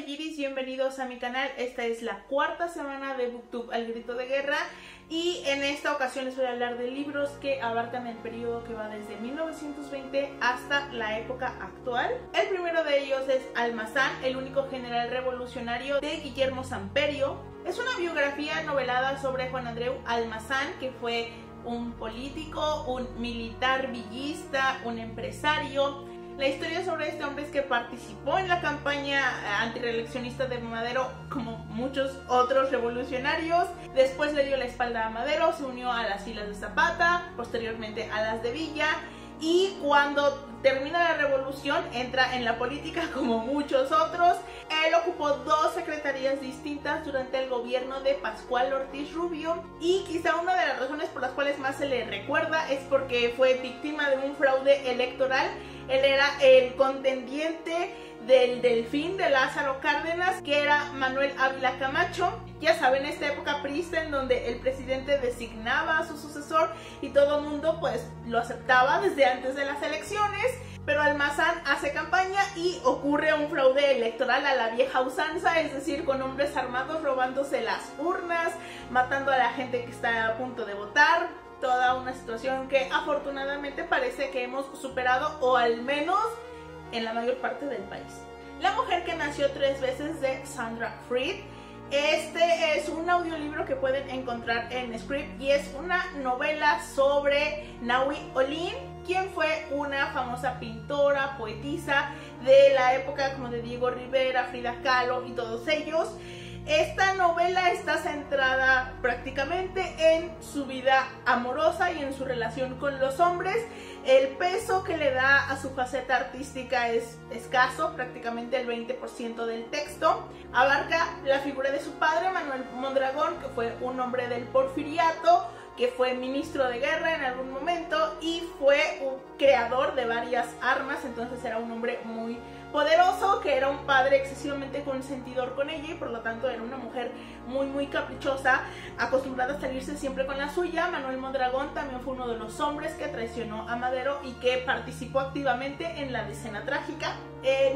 Giris, bienvenidos a mi canal. Esta es la cuarta semana de Booktube al grito de guerra y en esta ocasión les voy a hablar de libros que abarcan el periodo que va desde 1920 hasta la época actual. El primero de ellos es Almazán, el único general revolucionario, de Guillermo Samperio. Es una biografía novelada sobre Juan Andreu Almazán, que fue un político, un militar villista, un empresario. La historia sobre este hombre es que participó en la campaña antireeleccionista de Madero, como muchos otros revolucionarios. Después le dio la espalda a Madero, se unió a las filas de Zapata, posteriormente a las de Villa, y cuando termina la revolución entra en la política como muchos otros. Él ocupó dos secretarías distintas durante el gobierno de Pascual Ortiz Rubio, y quizá una de las razones por las cuales más se le recuerda es porque fue víctima de un fraude electoral. Él era el contendiente del Delfín de Lázaro Cárdenas, que era Manuel Ávila Camacho. Ya saben, esta época priista en donde el presidente designaba a su sucesor y todo el mundo pues lo aceptaba desde antes de las elecciones. Pero Almazán hace campaña y ocurre un fraude electoral a la vieja usanza, es decir, con hombres armados robándose las urnas, matando a la gente que está a punto de votar. Toda una situación que afortunadamente parece que hemos superado, o al menos en la mayor parte del país. La mujer que nació tres veces, de Sandra Freed. Este es un audiolibro que pueden encontrar en Scribd y es una novela sobre Nahui Olin, quien fue una famosa pintora, poetisa de la época como de Diego Rivera, Frida Kahlo y todos ellos. Esta novela está centrada prácticamente en su vida amorosa y en su relación con los hombres. El peso que le da a su faceta artística es escaso, prácticamente el 20% del texto. Abarca la figura de su padre, Manuel Mondragón, que fue un hombre del porfiriato, que fue ministro de guerra en algún momento y fue un creador de varias armas, entonces era un hombre muy poderoso, que era un padre excesivamente consentidor con ella y por lo tanto era una mujer muy caprichosa, acostumbrada a salirse siempre con la suya. Manuel Mondragón también fue uno de los hombres que traicionó a Madero y que participó activamente en la Decena Trágica.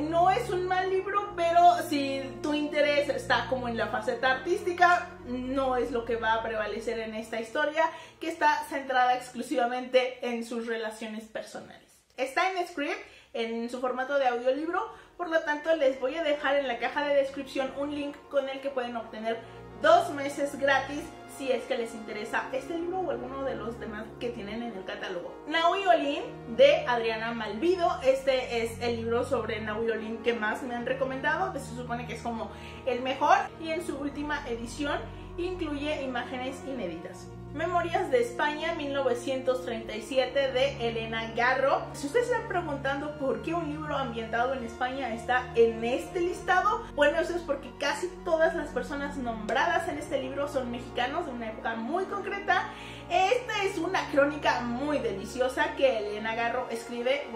No es un mal libro, pero si tu interés está como en la faceta artística, no es lo que va a prevalecer en esta historia, que está centrada exclusivamente en sus relaciones personales. Está en Scribd en su formato de audiolibro, por lo tanto les voy a dejar en la caja de descripción un link con el que pueden obtener 2 meses gratis si es que les interesa este libro o alguno de los demás que tienen en el catálogo. Nahui Olin, de Adriana Malvido. Este es el libro sobre Nahui Olin que más me han recomendado, se supone que es como el mejor, y en su última edición incluye imágenes inéditas. Memorias de España, 1937, de Elena Garro. Si ustedes se están preguntando por qué un libro ambientado en España está en este listado, bueno, eso es porque casi todas las personas nombradas en este libro son mexicanos de una época muy concreta. Esta es una crónica muy deliciosa que Elena Garro escribe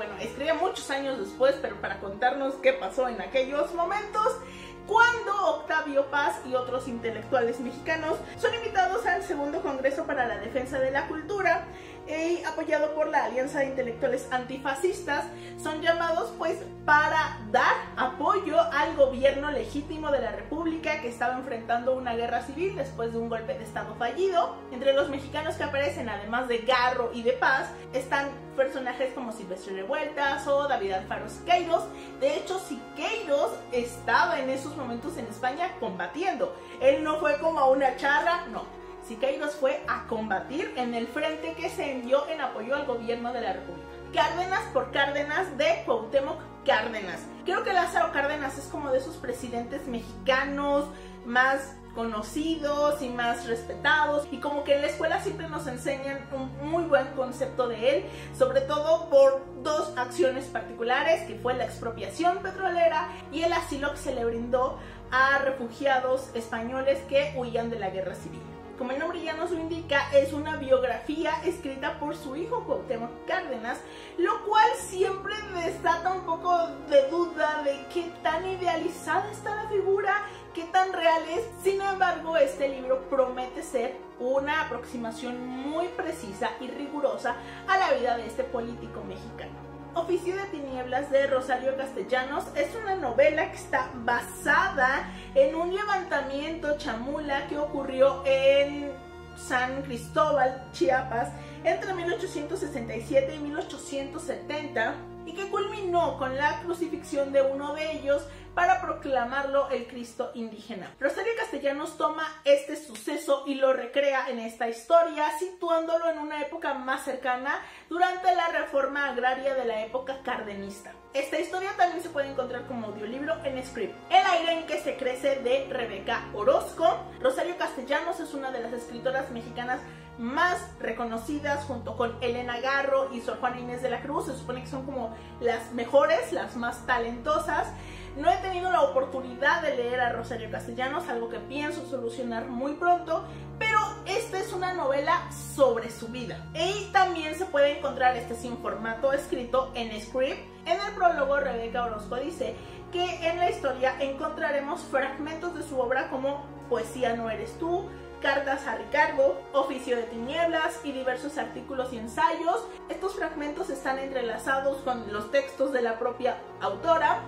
muchos años después, pero para contarnos qué pasó en aquellos momentos, cuando Octavio Paz y otros intelectuales mexicanos son invitados al segundo Congreso para la Defensa de la Cultura, apoyado por la Alianza de Intelectuales Antifascistas. Son llamados pues para dar apoyo al gobierno legítimo de la República, que estaba enfrentando una guerra civil después de un golpe de estado fallido. Entre los mexicanos que aparecen, además de Garro y de Paz, están personajes como Silvestre Revueltas o David Alfaro Siqueiros. De hecho, Siqueiros estaba en esos momentos en España combatiendo. Él no fue como a una charla, no. Siqueiros fue a combatir en el frente que se envió en apoyo al gobierno de la República. Cárdenas por Cárdenas, de Cuauhtémoc Cárdenas. Creo que Lázaro Cárdenas es como de esos presidentes mexicanos más conocidos y más respetados, y como que en la escuela siempre nos enseñan un muy buen concepto de él, sobre todo por dos acciones particulares, que fue la expropiación petrolera y el asilo que se le brindó a refugiados españoles que huían de la guerra civil. Como el nombre ya nos lo indica, es una biografía escrita por su hijo Cuauhtémoc Cárdenas, lo cual siempre desata un poco de duda de qué tan idealizada está la figura, qué tan real es. Sin embargo, este libro promete ser una aproximación muy precisa y rigurosa a la vida de este político mexicano. Oficio de Tinieblas de Rosario Castellanos es una novela que está basada en un levantamiento chamula que ocurrió en San Cristóbal, Chiapas, entre 1867 y 1870 y que culminó con la crucifixión de uno de ellos para proclamarlo el Cristo indígena. Rosario Castellanos toma este suceso y lo recrea en esta historia, situándolo en una época más cercana durante la reforma agraria de la época cardenista. Esta historia también se puede encontrar como audiolibro en Scribd. El aire en que se crece de Rebeca Orozco. Rosario Castellanos es una de las escritoras mexicanas más reconocidas, junto con Elena Garro y Sor Juana Inés de la Cruz. Se supone que son como las mejores, las más talentosas. No he tenido la oportunidad de leer a Rosario Castellanos, algo que pienso solucionar muy pronto, pero esta es una novela sobre su vida. Y también se puede encontrar sin formato escrito en Scribd. En el prólogo, Rebeca Orozco dice que en la historia encontraremos fragmentos de su obra como Poesía no eres tú, Cartas a Ricardo, Oficio de Tinieblas y diversos artículos y ensayos. Estos fragmentos están entrelazados con los textos de la propia autora,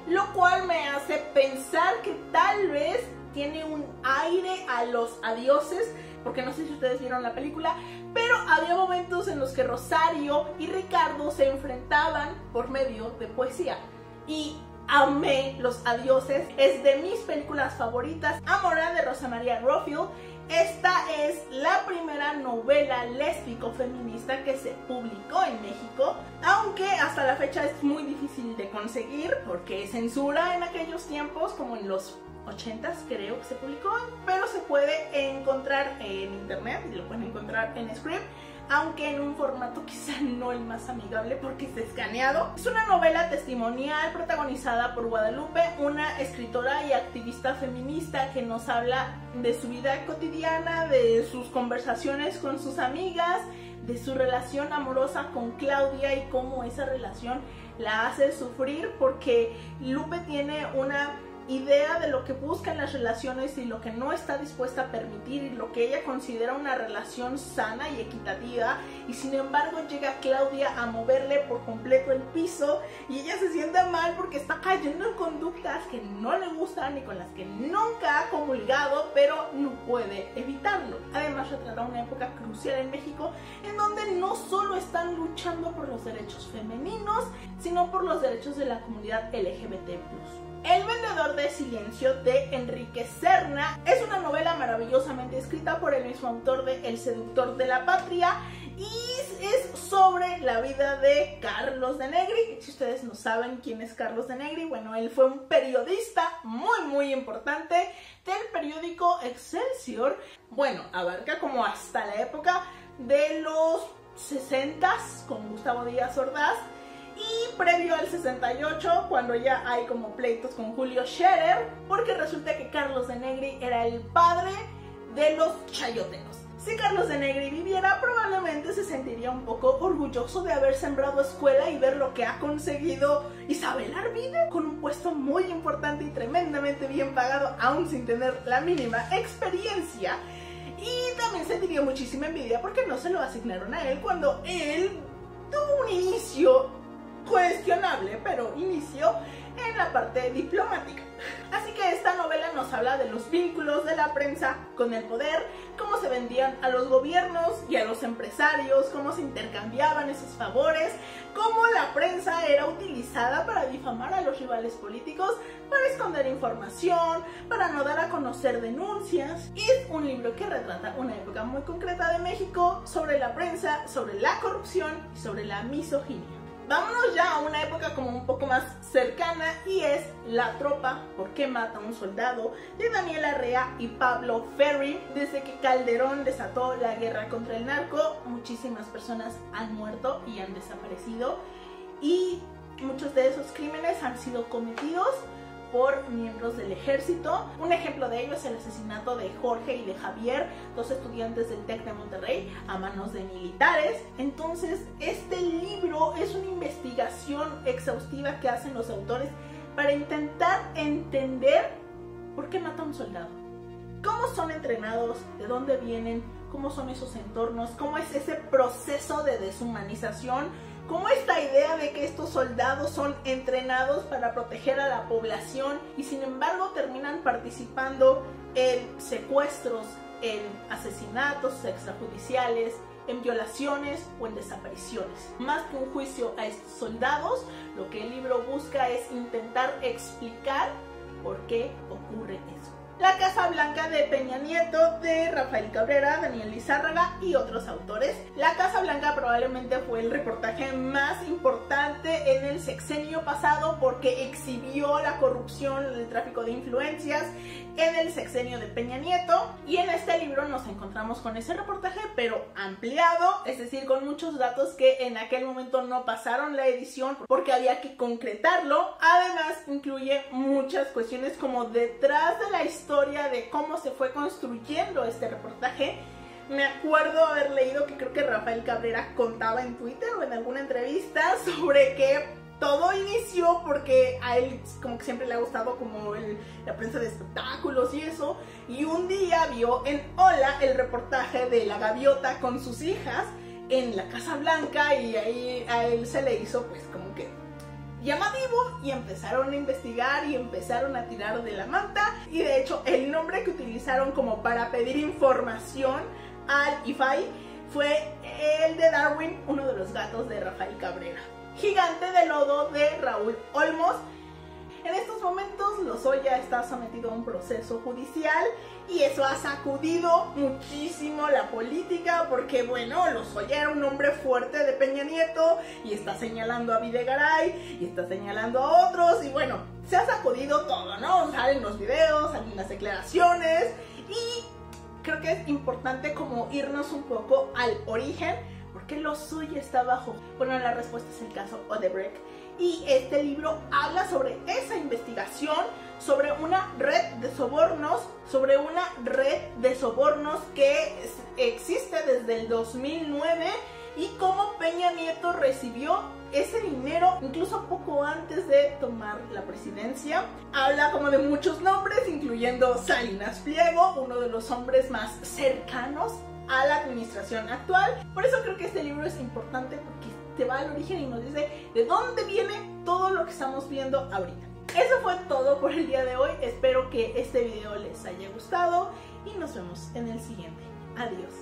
lo cual me hace pensar que tal vez tiene un aire a los adioses, porque no sé si ustedes vieron la película, pero había momentos en los que Rosario y Ricardo se enfrentaban por medio de poesía. Y amé Los Adioses, es de mis películas favoritas. Amorá de Rosa María Rothfield. Esta es la primera novela lésbico-feminista que se publicó en México, aunque hasta la fecha es muy difícil de conseguir porque censura en aquellos tiempos, como en los 80s creo que se publicó, pero se puede encontrar en internet y lo pueden encontrar en Scribd, aunque en un formato quizá no el más amigable porque es escaneado. Es una novela testimonial protagonizada por Guadalupe, una escritora y activista feminista que nos habla de su vida cotidiana, de sus conversaciones con sus amigas, de su relación amorosa con Claudia y cómo esa relación la hace sufrir porque Lupe tiene una idea de lo que busca en las relaciones y lo que no está dispuesta a permitir y lo que ella considera una relación sana y equitativa, y sin embargo llega Claudia a moverle por completo el piso y ella se siente mal porque está cayendo en conductas que no le gustan y con las que nunca ha comulgado, pero no puede evitarlo. Además retrata una época crucial en México en donde no solo están luchando por los derechos femeninos, sino por los derechos de la comunidad LGBT+. El vendedor de silencio de Enrique Serna es una novela maravillosamente escrita por el mismo autor de El seductor de la patria y es sobre la vida de Carlos de Negri. Si ustedes no saben quién es Carlos de Negri, bueno, él fue un periodista muy importante del periódico Excelsior. Bueno, abarca como hasta la época de los 60s con Gustavo Díaz Ordaz, y previo al 68, cuando ya hay como pleitos con Julio Scherer, porque resulta que Carlos de Negri era el padre de los chayoteros. Si Carlos de Negri viviera, probablemente se sentiría un poco orgulloso de haber sembrado escuela y ver lo que ha conseguido Isabel Arvide, con un puesto muy importante y tremendamente bien pagado, aún sin tener la mínima experiencia. Y también sentiría muchísima envidia porque no se lo asignaron a él cuando él tuvo un inicio cuestionable, pero inició en la parte diplomática. Así que esta novela nos habla de los vínculos de la prensa con el poder, cómo se vendían a los gobiernos y a los empresarios, cómo se intercambiaban esos favores, cómo la prensa era utilizada para difamar a los rivales políticos, para esconder información, para no dar a conocer denuncias. Y es un libro que retrata una época muy concreta de México sobre la prensa, sobre la corrupción y sobre la misoginia. Vámonos ya a una época como un poco más cercana y es La tropa, ¿por qué mata a un soldado?, de Daniel Arrea y Pablo Ferri. Desde que Calderón desató la guerra contra el narco, muchísimas personas han muerto y han desaparecido y muchos de esos crímenes han sido cometidos por miembros del ejército. Un ejemplo de ello es el asesinato de Jorge y de Javier, dos estudiantes del TEC de Monterrey, a manos de militares. Entonces, este libro es una investigación exhaustiva que hacen los autores para intentar entender por qué mata a un soldado, cómo son entrenados, de dónde vienen, cómo son esos entornos, cómo es ese proceso de deshumanización, Como esta idea de que estos soldados son entrenados para proteger a la población y sin embargo terminan participando en secuestros, en asesinatos extrajudiciales, en violaciones o en desapariciones. Más que un juicio a estos soldados, lo que el libro busca es intentar explicar por qué ocurre eso. La Casa Blanca de Peña Nieto, de Rafael Cabrera, Daniel Lizárraga y otros autores. La Casa Blanca probablemente fue el reportaje más importante en el sexenio pasado porque exhibió la corrupción, el tráfico de influencias en el sexenio de Peña Nieto, y en este libro nos encontramos con ese reportaje pero ampliado, es decir, con muchos datos que en aquel momento no pasaron la edición porque había que concretarlo. Además incluye muchas cuestiones como detrás de la historia de cómo se fue construyendo este reportaje. Me acuerdo haber leído que creo que Rafael Cabrera contaba en Twitter o en alguna entrevista sobre que todo inició porque a él como que siempre le ha gustado como la prensa de espectáculos y eso, y un día vio en Hola el reportaje de la gaviota con sus hijas en la Casa Blanca y ahí a él se le hizo pues como que llamativo y empezaron a investigar y empezaron a tirar de la manta, y de hecho el nombre que utilizaron como para pedir información al IFAI fue el de Darwin, uno de los gatos de Rafael Cabrera. Gigante de lodo, de Raúl Olmos. En estos momentos Lozoya está sometido a un proceso judicial y eso ha sacudido muchísimo la política porque, bueno, Lozoya era un hombre fuerte de Peña Nieto y está señalando a Videgaray y está señalando a otros y, bueno, se ha sacudido todo, ¿no? Salen los videos, salen las declaraciones y creo que es importante como irnos un poco al origen. ¿Por qué Lozoya está bajo? Bueno, la respuesta es el caso Odebrecht. Y este libro habla sobre esa investigación, sobre una red de sobornos, que existe desde el 2009 y cómo Peña Nieto recibió ese dinero incluso poco antes de tomar la presidencia. Habla como de muchos nombres, incluyendo Salinas Pliego, uno de los hombres más cercanos a la administración actual. Por eso creo que este libro es importante porque te va al origen y nos dice de dónde viene todo lo que estamos viendo ahorita. Eso fue todo por el día de hoy. Espero que este video les haya gustado y nos vemos en el siguiente. Adiós.